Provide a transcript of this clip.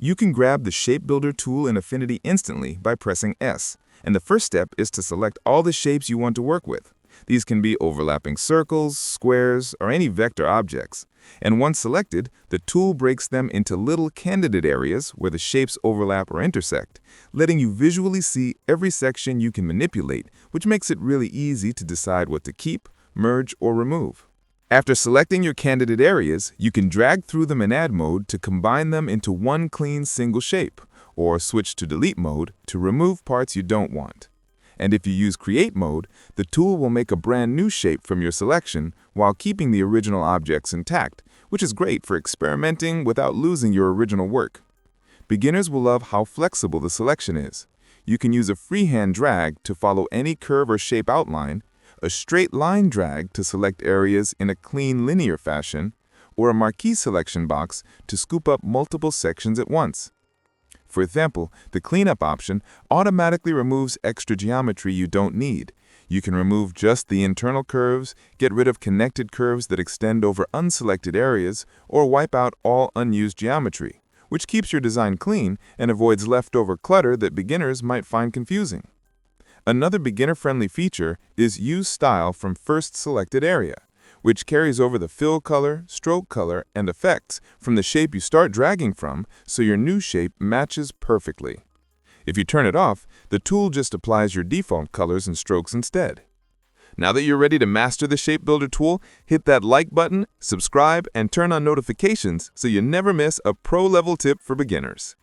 You can grab the Shape Builder tool in Affinity instantly by pressing S, and the first step is to select all the shapes you want to work with. These can be overlapping circles, squares, or any vector objects. And once selected, the tool breaks them into little candidate areas where the shapes overlap or intersect, letting you visually see every section you can manipulate, which makes it really easy to decide what to keep, merge, or remove. After selecting your candidate areas, you can drag through them in Add mode to combine them into one clean single shape, or switch to Delete mode to remove parts you don't want. And if you use Create mode, the tool will make a brand new shape from your selection while keeping the original objects intact, which is great for experimenting without losing your original work. Beginners will love how flexible the selection is. You can use a freehand drag to follow any curve or shape outline, a straight line drag to select areas in a clean linear fashion, or a marquee selection box to scoop up multiple sections at once. For example, the cleanup option automatically removes extra geometry you don't need. You can remove just the internal curves, get rid of connected curves that extend over unselected areas, or wipe out all unused geometry, which keeps your design clean and avoids leftover clutter that beginners might find confusing. Another beginner-friendly feature is Use Style from First Selected Area, which carries over the fill color, stroke color, and effects from the shape you start dragging from so your new shape matches perfectly. If you turn it off, the tool just applies your default colors and strokes instead. Now that you're ready to master the Shape Builder tool, hit that like button, subscribe, and turn on notifications so you never miss a pro-level tip for beginners.